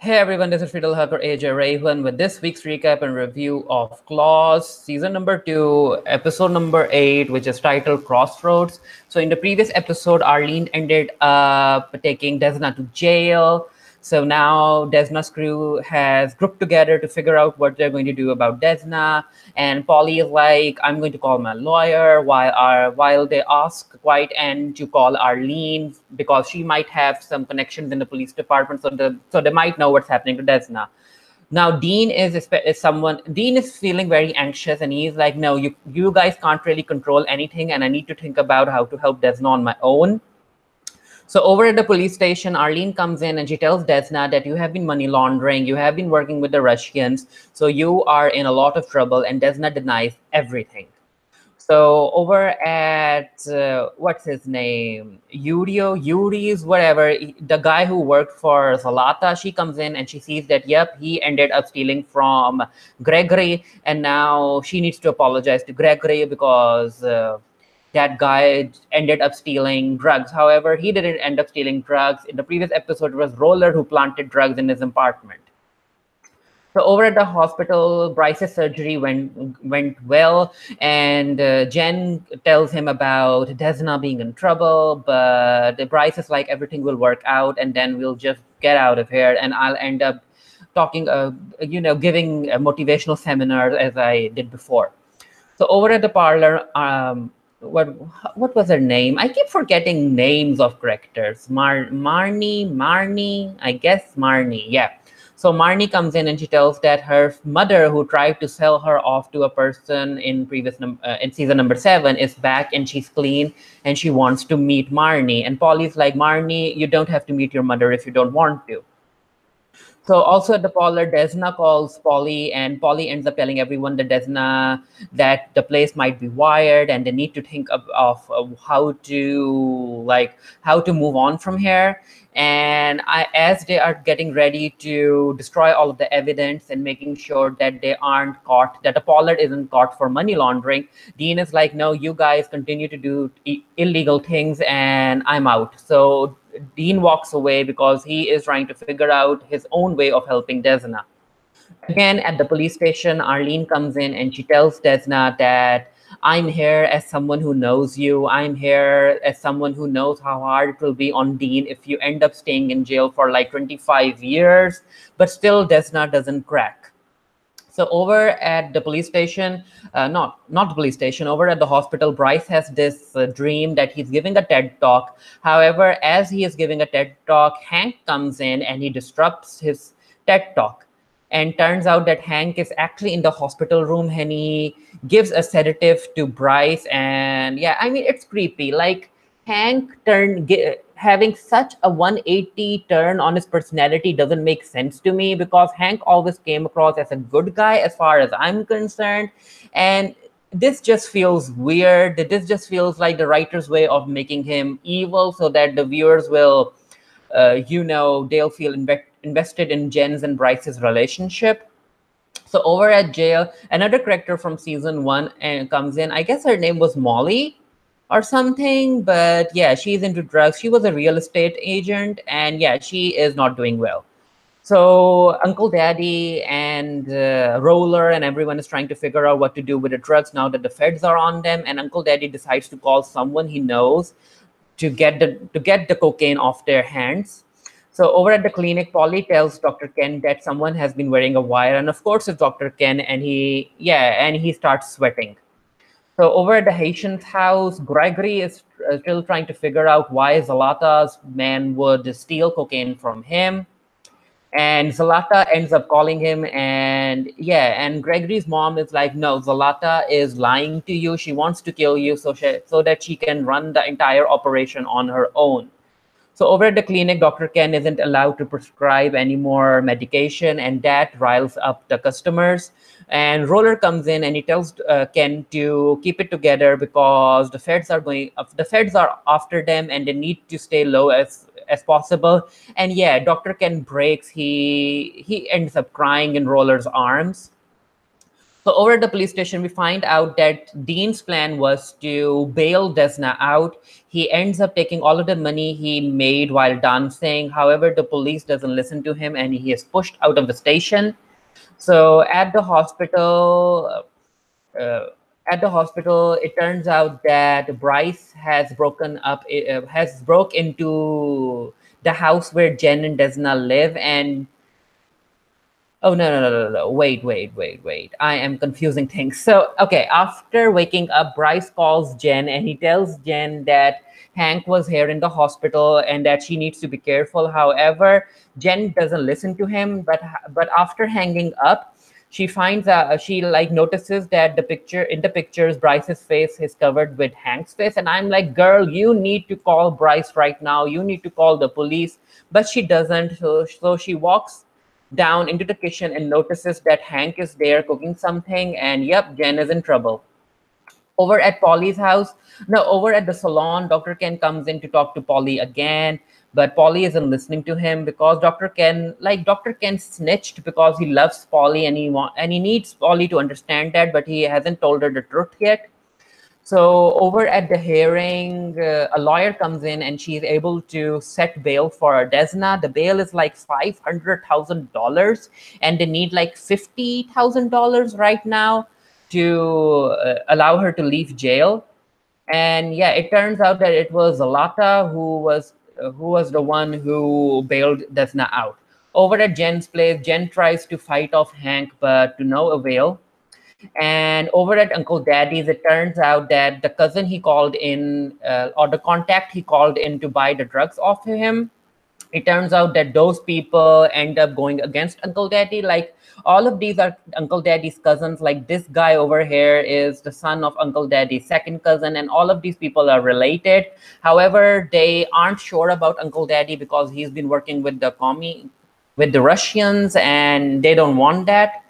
Hey everyone, this is Fiddle Hacker AJ Raven with this week's recap and review of Claws, season number 2, episode number 8, which is titled Crossroads. So, in the previous episode, Arlene ended up taking Desna to jail. So now Desna's crew has grouped together to figure out what they're going to do about Desna. And Polly is like, I'm going to call my lawyer while they ask White and to call Arlene because she might have some connections in the police department, so they might know what's happening to Desna. Now Dean is feeling very anxious and he's like, no, you guys can't really control anything and I need to think about how to help Desna on my own. So over at the police station, Arlene comes in and she tells Desna that you have been money laundering, you have been working with the Russians, so you are in a lot of trouble, and Desna denies everything. So over at what's his name, Yuri's whatever, the guy who worked for Zlata, she comes in and she sees that yep, he ended up stealing from Gregory, and now she needs to apologize to Gregory because that guy ended up stealing drugs. However, he didn't end up stealing drugs. In the previous episode, it was Roller who planted drugs in his apartment. So over at the hospital, Bryce's surgery went well, and Jenn tells him about Desna being in trouble, but Bryce is like, everything will work out, and then we'll just get out of here, and I'll end up talking, giving motivational seminars as I did before. So over at the parlor, what was her name? I keep forgetting names of characters. Marnie, I guess Marnie. Yeah. So Marnie comes in and she tells that her mother, who tried to sell her off to a person in in season number 7, is back and she's clean and she wants to meet Marnie. And Polly's like, Marnie, you don't have to meet your mother if you don't want to. So also at the parlor, Desna calls Polly, and Polly ends up telling everyone that the place might be wired, and they need to think of how to move on from here. And as they are getting ready to destroy all of the evidence and making sure that they aren't caught, that the Pollard isn't caught for money laundering, Dean is like, no, you guys continue to do illegal things, and I'm out. So Dean walks away because he is trying to figure out his own way of helping Desna. Again, at the police station, Arlene comes in and she tells Desna that I'm here as someone who knows you. I'm here as someone who knows how hard it will be on Dean if you end up staying in jail for like 25 years. But still, Desna doesn't crack. So over at the police station, not the police station, over at the hospital, Bryce has this dream that he's giving a TED talk. However, as he is giving a TED talk, Hank comes in and he disrupts his TED talk. And turns out that Hank is actually in the hospital room and he gives a sedative to Bryce. And yeah, I mean, it's creepy. Like Hank having such a 180 turn on his personality doesn't make sense to me because Hank always came across as a good guy as far as I'm concerned. And this just feels weird. This just feels like the writer's way of making him evil so that the viewers will, they'll feel invested in Jen's and Bryce's relationship. So over at jail, another character from season 1 comes in. I guess her name was Molly or something, but yeah, she's into drugs. She was a real estate agent, and yeah, she is not doing well. So Uncle Daddy and Roller and everyone is trying to figure out what to do with the drugs now that the feds are on them, and Uncle Daddy decides to call someone he knows to get the cocaine off their hands. So over at the clinic, Polly tells Dr. Ken that someone has been wearing a wire, and of course it's Dr. Ken, and he starts sweating. So over at the Haitian's house, Gregory is still trying to figure out why Zlata's man would steal cocaine from him. And Zlata ends up calling him, and Gregory's mom is like, no, Zlata is lying to you. She wants to kill you so that she can run the entire operation on her own. So over at the clinic, Dr. Ken isn't allowed to prescribe any more medication, and that riles up the customers. And Roller comes in and he tells Ken to keep it together because the feds are after them, and they need to stay low as possible. And yeah, Dr. Ken breaks. He ends up crying in Roller's arms. So over at the police station, we find out that Dean's plan was to bail Desna out. He ends up taking all of the money he made while dancing. However, the police doesn't listen to him and he is pushed out of the station. So uh, at the hospital, it turns out that Bryce has broke into the house where Jenn and Desna live, and oh no. Wait. I am confusing things. So okay, after waking up, Bryce calls Jenn and he tells Jenn that Hank was here in the hospital and that she needs to be careful. However, Jenn doesn't listen to him, but after hanging up, she finds out she like notices that the pictures Bryce's face is covered with Hank's face, and I'm like, girl, you need to call Bryce right now. You need to call the police, but she doesn't. So she walks down into the kitchen and notices that Hank is there cooking something, and yep, Jen is in trouble. Over at Polly's house, no, over at the salon, Dr. Ken comes in to talk to Polly again, but Polly isn't listening to him because Dr. Ken snitched because he loves Polly and he needs Polly to understand that, but he hasn't told her the truth yet. So over at the hearing, a lawyer comes in and she's able to set bail for Desna. The bail is like $500,000, and they need like $50,000 right now to allow her to leave jail. And yeah, it turns out that it was Zlata who was the one who bailed Desna out. Over at Jen's place, Jen tries to fight off Hank, but to no avail. And over at Uncle Daddy's, it turns out that the cousin he called in, or the contact he called in to buy the drugs off of him, it turns out that those people end up going against Uncle Daddy. Like, all of these are Uncle Daddy's cousins. Like, this guy over here is the son of Uncle Daddy's second cousin, and all of these people are related. However, they aren't sure about Uncle Daddy because he's been working with with the Russians, and they don't want that.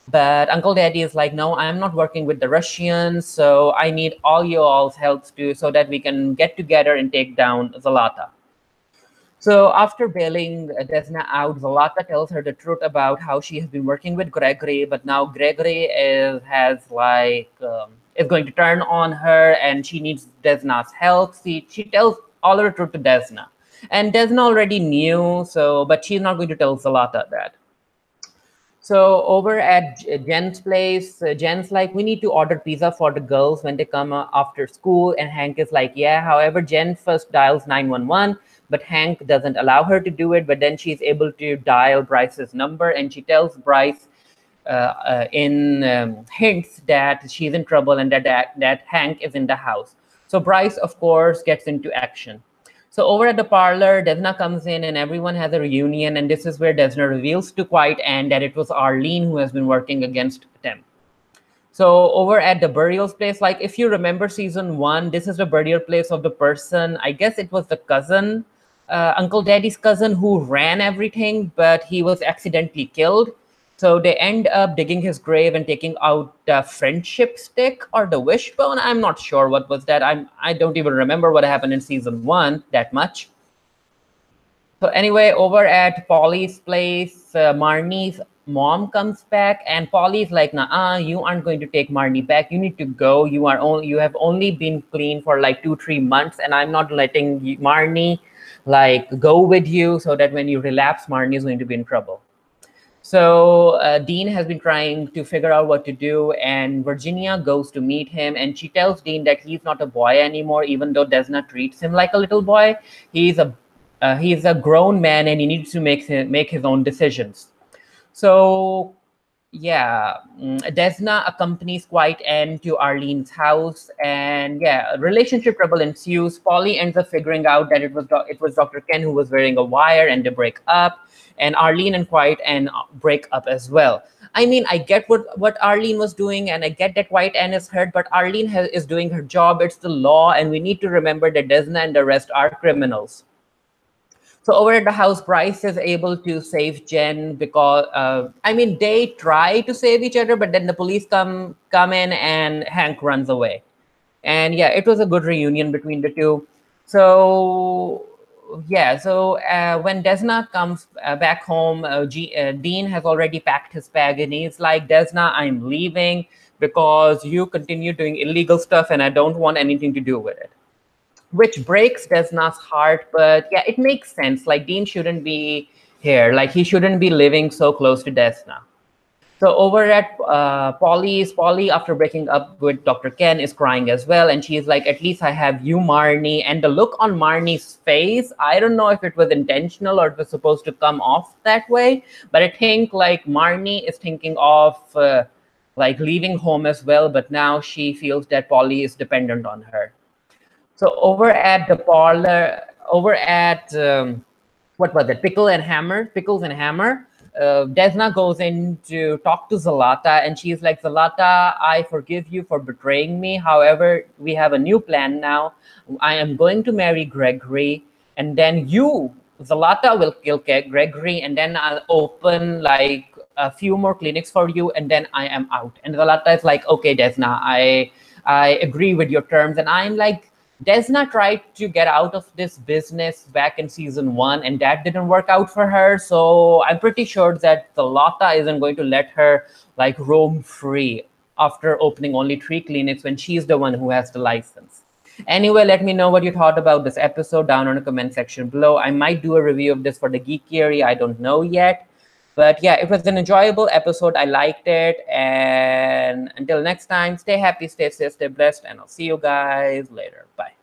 But Uncle Daddy is like, no, I'm not working with the Russians, so I need all you all's help too, so that we can get together and take down Zlata. So after bailing Desna out, Zlata tells her the truth about how she has been working with Gregory, but now Gregory is going to turn on her, and she needs Desna's help. She tells all her truth to Desna, and Desna already knew, but she's not going to tell Zlata that. So over at Jen's place, Jen's like, we need to order pizza for the girls when they come after school. And Hank is like, yeah. However, Jen first dials 911, but Hank doesn't allow her to do it. But then she's able to dial Bryce's number, and she tells Bryce in hints that she's in trouble and that Hank is in the house. So Bryce, of course, gets into action. So over at the parlor, Desna comes in and everyone has a reunion. And this is where Desna reveals to Quiet Anne that it was Arlene who has been working against them. So over at the burial place, like if you remember season 1, this is the burial place of the person. I guess it was the cousin, Uncle Daddy's cousin, who ran everything, but he was accidentally killed. So they end up digging his grave and taking out the friendship stick or the wishbone. I'm not sure what was that. I don't even remember what happened in season 1 that much. So anyway, over at Polly's place, Marnie's mom comes back, and Polly's like, "Nah, you aren't going to take Marnie back. You need to go. You have only been clean for like 2-3 months, and I'm not letting Marnie like go with you, so that when you relapse, Marnie is going to be in trouble." So Dean has been trying to figure out what to do, and Virginia goes to meet him, and she tells Dean that he's not a boy anymore, even though Desna treats him like a little boy. He's a grown man, and he needs to make his own decisions. So yeah, Desna accompanies Quiet Anne to Arlene's house, and yeah, relationship trouble ensues. Polly ends up figuring out that it was Dr. Ken who was wearing a wire, and they break up. And Arlene and Quiet Anne break up as well. I mean, I get what Arlene was doing, and I get that Quiet Anne is hurt, but Arlene is doing her job. It's the law, and we need to remember that Desna and the rest are criminals. So over at the house, Bryce is able to save Jen because I mean, they try to save each other, but then the police come in and Hank runs away. And yeah, it was a good reunion between the two. So yeah, so when Desna comes back home, Dean has already packed his bag and he's like, Desna, I'm leaving because you continue doing illegal stuff and I don't want anything to do with it. Which breaks Desna's heart, but yeah, it makes sense. Like, Dean shouldn't be here. Like, he shouldn't be living so close to Desna. So over at Polly's, Polly, after breaking up with Dr. Ken, is crying as well. And she's like, at least I have you, Marnie. And the look on Marnie's face, I don't know if it was intentional or it was supposed to come off that way. But I think like Marnie is thinking of like leaving home as well. But now she feels that Polly is dependent on her. So over at the parlor, over at what was it? Pickles and Hammer. Desna goes in to talk to Zlata, and she's like, Zlata, I forgive you for betraying me. However, we have a new plan now. I am going to marry Gregory, and then you, Zlata, will kill Gregory, and then I'll open like a few more clinics for you, and then I am out. And Zlata is like, okay, Desna, I agree with your terms, and I'm like, Desna tried to get out of this business back in season 1, and that didn't work out for her. So I'm pretty sure that the Lotta isn't going to let her like roam free after opening only 3 clinics when she's the one who has the license. Anyway, let me know what you thought about this episode down in the comment section below. I might do a review of this for the Geeky area. I don't know yet. But yeah, it was an enjoyable episode. I liked it. And until next time, stay happy, stay safe, stay blessed, and I'll see you guys later. Bye.